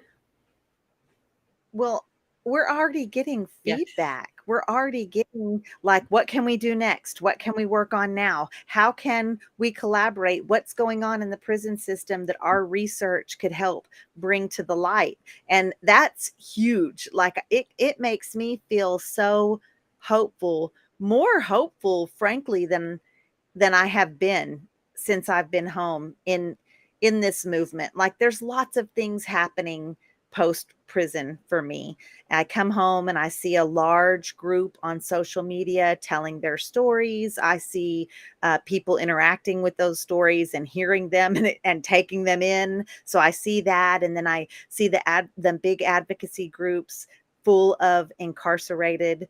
Well, we're already getting Yeah. feedback. We're already getting, like, what can we do next? What can we work on now? How can we collaborate? What's going on in the prison system that our research could help bring to the light? And that's huge. Like, it makes me feel so hopeful, more hopeful, frankly, than I have been since I've been home in this movement. Like, there's lots of things happening post prison for me. I come home and I see a large group on social media telling their stories. I see people interacting with those stories and hearing them and taking them in. So I see that, and then I see the big advocacy groups full of incarcerated,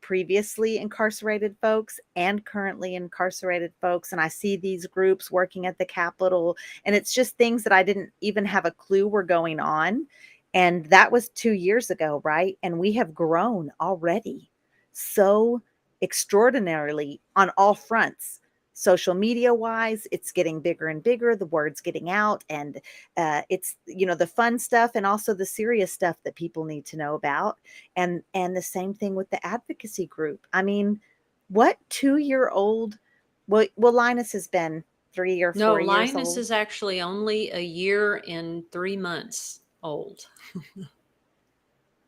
previously incarcerated folks and currently incarcerated folks. And I see these groups working at the Capitol, and it's just things that I didn't even have a clue were going on. And that was 2 years ago, right? And we have grown already so extraordinarily on all fronts. Social media wise, it's getting bigger and bigger. The word's getting out, and it's, the fun stuff and also the serious stuff that people need to know about. And the same thing with the advocacy group. I mean, what 2-year old? Well, Linus has been 3 or No, 4 years Linus old. is actually only a year and 3 months old.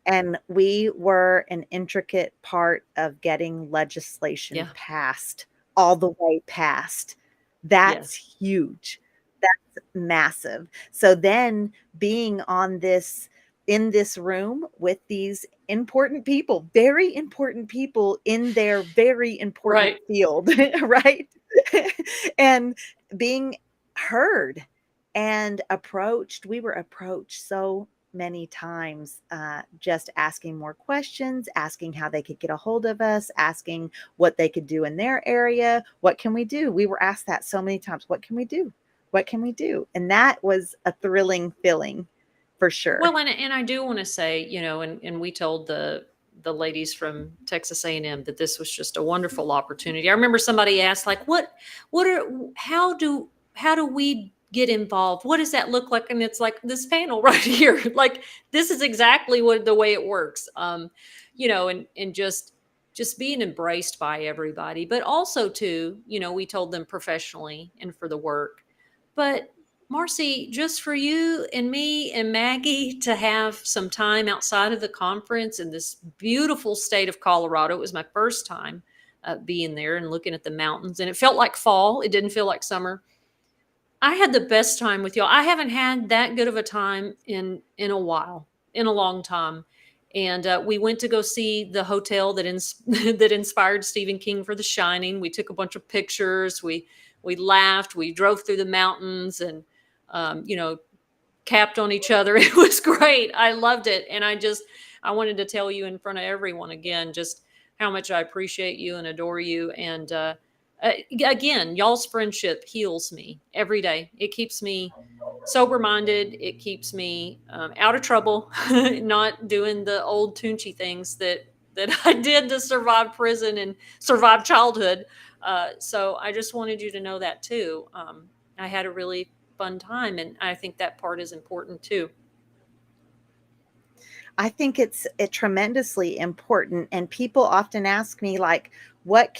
And we were an intricate part of getting legislation Yeah. passed, all the way passed. That's Yes. huge. That's massive. So then being on this in this room with these important people, very important people in their very important Right. field, right? And being heard and approached. We were approached so many times, just asking more questions, asking how they could get a hold of us, asking what they could do in their area. What can we do? We were asked that so many times. What can we do? What can we do? And that was a thrilling feeling for sure. Well, and I do want to say, and we told the ladies from Texas A&M that this was just a wonderful opportunity. I remember somebody asked, like, what are how do we get involved? What does that look like? And it's like this panel right here. Like, this is exactly what the way it works. And just being embraced by everybody, but also too, we told them professionally and for the work, but Marcy, just for you and me and Maggie to have some time outside of the conference in this beautiful state of Colorado. It was my first time being there and looking at the mountains, and it felt like fall. It didn't feel like summer. I had the best time with y'all. I haven't had that good of a time in a while, in a long time. And we went to go see the hotel that inspired Stephen King for The Shining. We took a bunch of pictures. We laughed. We drove through the mountains and you know capped on each other. It was great. I loved it, and I wanted to tell you in front of everyone again just how much I appreciate you and adore you. And again, y'all's friendship heals me every day. It keeps me sober minded. It keeps me out of trouble, not doing the old Tunchi things that I did to survive prison and survive childhood. So I just wanted you to know that too. I had a really fun time, and I think that part is important too. I think it's tremendously important, and people often ask me like, what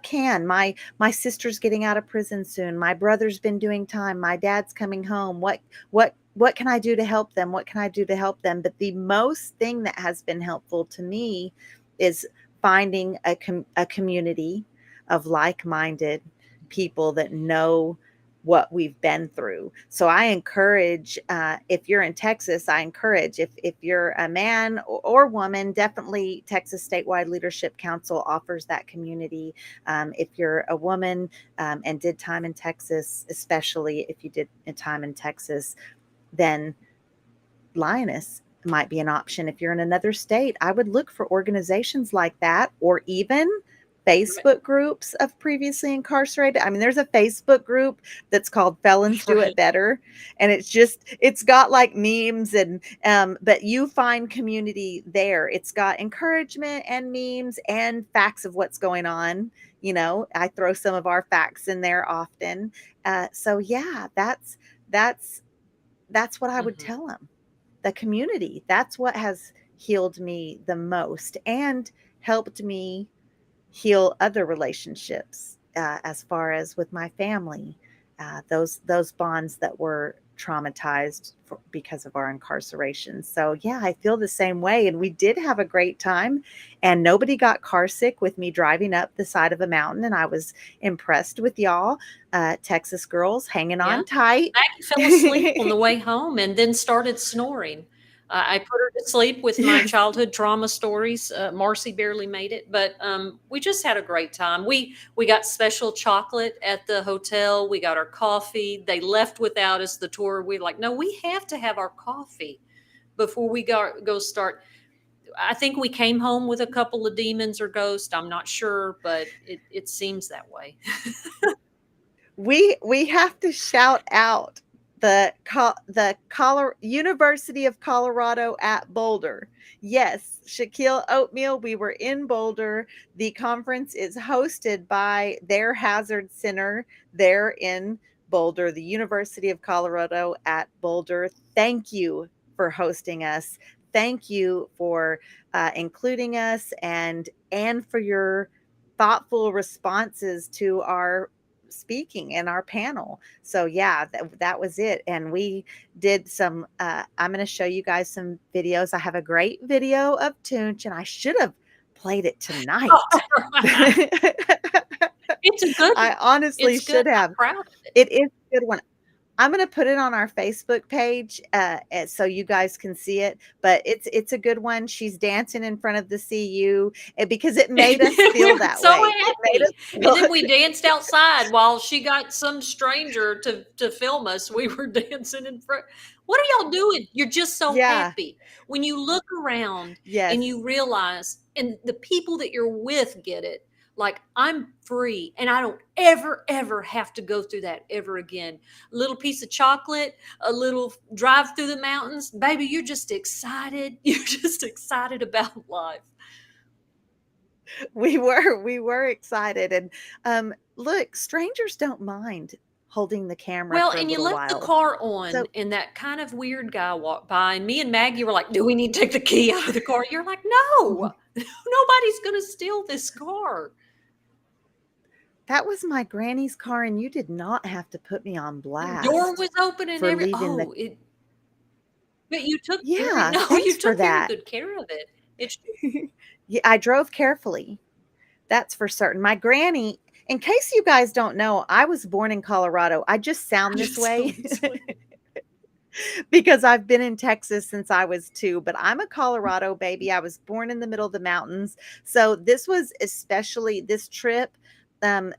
can my sister's getting out of prison soon, my brother's been doing time, my dad's coming home, what can I do to help them? What can I do to help them? But the most thing that has been helpful to me is finding a community of like-minded people that know what we've been through. So I encourage, if you're in Texas, I encourage, if you're a man or woman, definitely Texas Statewide Leadership Council offers that community. If you're a woman and did time in Texas, especially if you did time in Texas, then Lioness might be an option. If you're in another state, I would look for organizations like that, or even Right. Facebook groups of previously incarcerated. I mean, there's a Facebook group that's called Felons Do Right. It Better. And it's got like memes and, but you find community there. It's got encouragement and memes and facts of what's going on. I throw some of our facts in there often. So yeah, that's, that's what I would Hmm. tell them. The community, that's what has healed me the most and helped me heal other relationships, as far as with my family, those bonds that were traumatized because of our incarceration. So yeah, I feel the same way, and we did have a great time, and nobody got car sick with me driving up the side of a mountain, and I was impressed with y'all, Texas girls, hanging Yeah. on tight. Maggie fell asleep on the way home and then started snoring. I put her to sleep with my Yes. childhood trauma stories. Marcy barely made it, but we just had a great time. We got special chocolate at the hotel. We got our coffee. They left without us the tour. We were like, no, we have to have our coffee before we go start. I think we came home with a couple of demons or ghosts. I'm not sure, but it seems that way. We have to shout out the University of Colorado at Boulder. Yes, Shaquille Oatmeal. We were in Boulder. The conference is hosted by their Hazard Center there in Boulder, the University of Colorado at Boulder. Thank you for hosting us. Thank you for including us, and for your thoughtful responses to our speaking in our panel. So yeah, that was it. And we did some, I'm going to show you guys some videos. I have a great video of Tunch, and I should have played it tonight. It's a good I one. honestly It's good. should have. I'm proud of it. It is a good one. I'm gonna put it on our Facebook page, so you guys can see it, but it's a good one. She's dancing in front of the CU, because it made us We feel were that so way. It made us happy. And then we feel danced outside while she got some stranger to film us. We were dancing in front. What are y'all doing? You're just so Yeah, happy. When you look around and yes. you realize, and the people that you're with get it, like I'm free and I don't ever have to go through that ever again. A little piece of chocolate, a little drive through the mountains, baby, you're just excited. You're just excited about life. We were excited, and, look, strangers don't mind holding the camera Well, for a and you little left the while. car on, So and that kind of weird guy walked by, and me and Maggie were like, "Do we need to take the key out of the car?" You're like, "No, nobody's gonna steal this car." that was my granny's car, and you did not have to put me on The door blast was open and for leaving the. but you took very Yeah, no, you thanks for took very that. good care of it. It's Yeah, I drove carefully. That's for certain. My granny, in case you guys don't know, I was born in Colorado. I just sound this just way so sweet. because I've been in Texas since I was 2, but I'm a Colorado baby. I was born in the middle of the mountains. So this was especially this trip, um,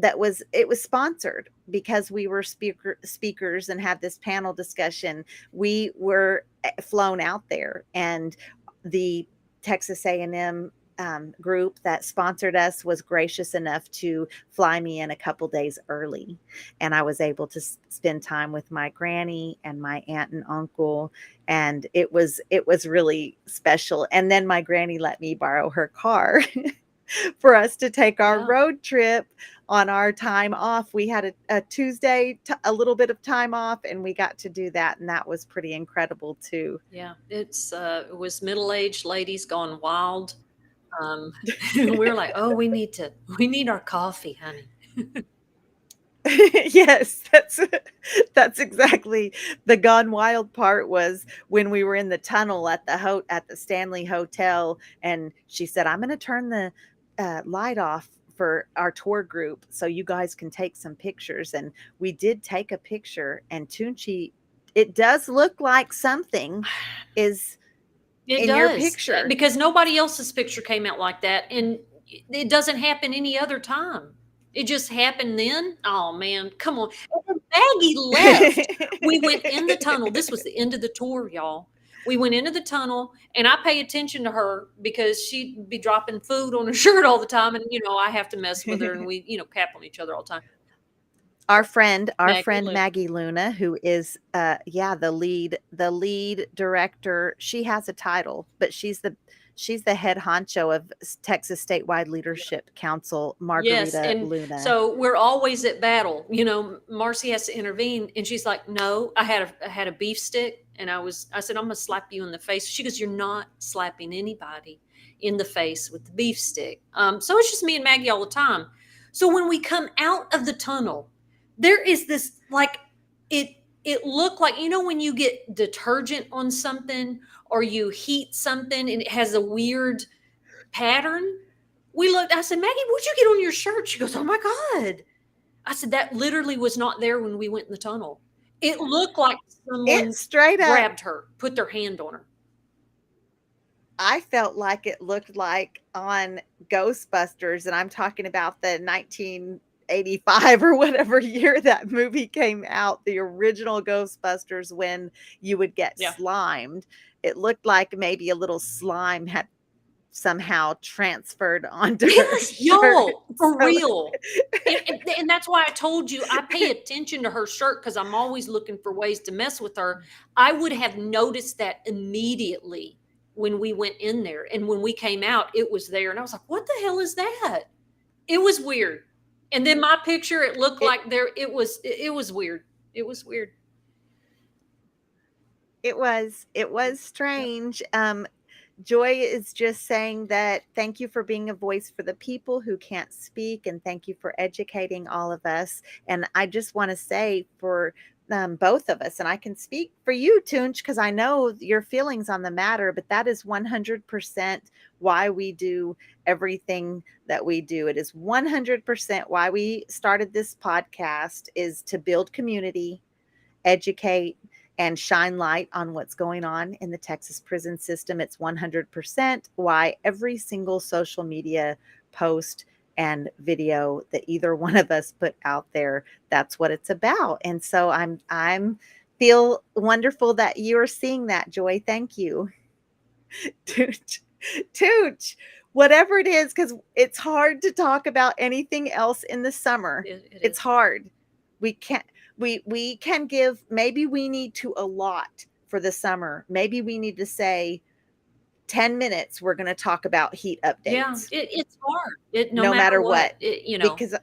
it was sponsored because we were speakers and had this panel discussion. We were flown out there, and the Texas A&M group that sponsored us was gracious enough to fly me in a couple days early, and I was able to spend time with my granny and my aunt and uncle, and it was really special. And then my granny let me borrow her car for us to take our Yeah, road trip on our time off. We had a Tuesday, a little bit of time off, and we got to do that, and that was pretty incredible too. yeah. It was middle-aged ladies gone wild. Um, we were like, "Oh, we need our coffee, honey." Yes, that's exactly the gone wild part. Was when we were in the tunnel at the Stanley Hotel, and she said, "I'm going to turn the light off for our tour group so you guys can take some pictures." And we did take a picture, and Tunchi, it does look like something is It in your does, picture. because nobody else's picture came out like that, and it doesn't happen any other time. It just happened then. Oh man, come on! And then Maggie left. We went in the tunnel. This was the end of the tour, y'all. We went into the tunnel, and I pay attention to her because she'd be dropping food on her shirt all the time, and I have to mess with her, and we cap on each other all the time. Our So friend our Maggie friend left. Maggie Luna, who is, yeah, the lead director. She has a title, but she's the head honcho of Texas Statewide Leadership Council, Yes, Margarita and Luna. so we're always at battle. Marcy has to intervene, and she's like, "No, I had a beef stick, and I said I'm gonna slap you in the face." She goes, "You're not slapping anybody in the face with the beef stick." So it's just me and Maggie all the time. So when we come out of the tunnel, there is this like it. It looked like when you get detergent on something or you heat something and it has a weird pattern. We looked, I said, "Maggie, what'd you get on your shirt?" She goes, "Oh my God." I said, "That literally was not there when we went in the tunnel." It looked like It someone straight up grabbed her, put their hand on her. I felt like it looked like on Ghostbusters, and I'm talking about the 1985 or whatever year that movie came out, the original Ghostbusters, when you would get Yeah. slimed. It looked like maybe a little slime had somehow transferred onto her Yes, shirt. y'all, for So real. And that's why I told you I pay attention to her shirt because I'm always looking for ways to mess with her. I would have noticed that immediately when we went in there. And when we came out, it was there. And I was like, "What the hell is that?" It was weird. And then my picture, it looked it like it was weird. It was weird. it was Yep. strange. Joy is just saying that thank you for being a voice for the people who can't speak, and thank you for educating all of us. And I just want to say for both of us, and I can speak for you, Tunch, because I know your feelings on the matter, but that is 100% why we do everything that we do. It is 100% why we started this podcast, is to build community, educate, and shine light on what's going on in the Texas prison system. It's 100% why every single social media post and video that either one of us put out there, that's what it's about. And so I'm feel wonderful that you're seeing that, Joy. Thank you. Tooch, Tooch, whatever it is, because it's hard to talk about anything else in the summer. It It's is. hard. We can't. We can give. Maybe we need to allot for the summer. Maybe we need to say 10 minutes. We're going to talk about heat Yeah, updates, it's hard. It no no matter matter what. what, It. because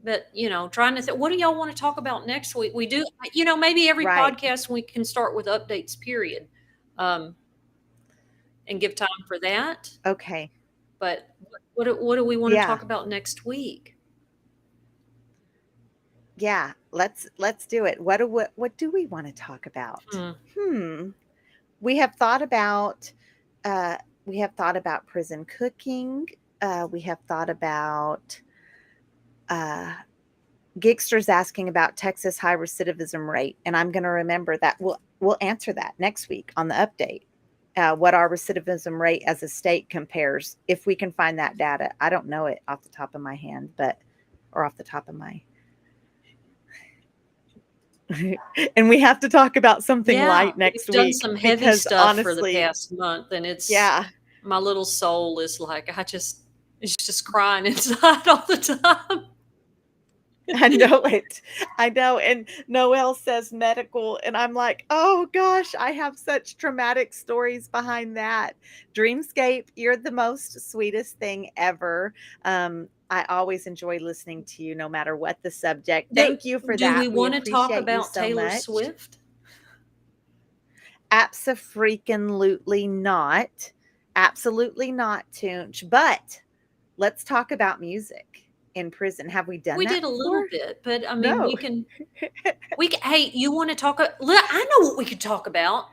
But trying to think, what do y'all want to talk about next week? We do, maybe every right. podcast we can start with updates, period, um, and give time for that. Okay. But what do we want to Yeah. talk about next week? Yeah. Let's do it. What do we want to talk about? Hmm. Hmm. We have thought about uh, we have thought about prison cooking. We have thought about uh, Gigster's asking about Texas high recidivism rate, and I'm going to remember that. We'll answer that next week on the update. What our recidivism rate as a state compares, if we can find that data. I don't know it off the top of my hand, or off the top of my. And we have to talk about something Yeah, light we've next done week some heavy because stuff for the honestly, past month, and yeah, my little soul is like, it's just crying inside all the time. I know it. I know. And Noelle says medical. And I'm like, oh gosh, I have such traumatic stories behind that. Dreamscape, you're the most sweetest thing ever. I always enjoy listening to you no matter what the subject. Do, Thank you for do we that. We want to talk appreciate you about so Taylor much. Swift? Absolutely not. Absolutely not, Tunch. But let's talk about music in prison. Have we done We that did a little before? bit, but I mean, No. hey, you want to talk? I know what we could talk about: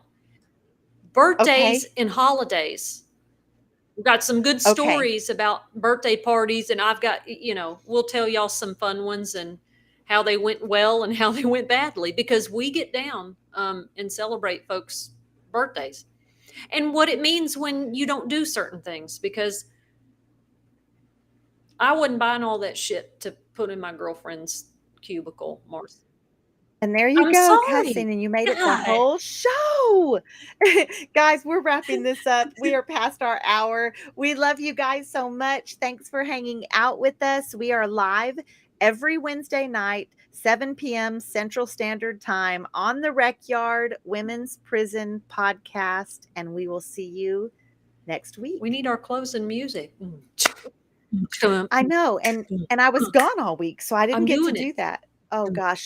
birthdays Okay. and holidays. We've got some good Okay. stories about birthday parties, and I've got, we'll tell y'all some fun ones and how they went well and how they went badly, because we get down and celebrate folks' birthdays and what it means when you don't do certain things. Because I wasn't buying all that shit to put in my girlfriend's cubicle, Marcy. And there you I'm go, sorry. cussing, and you made it the God. whole show. Guys, we're wrapping this up. We are past our hour. We love you guys so much. Thanks for hanging out with us. We are live every Wednesday night, 7 p.m. Central Standard Time on the Rec Yard Women's Prison Podcast. And we will see you next We week. need our closing music. I know. And I was gone all week, so I didn't I'm get to doing it. do that. Oh gosh.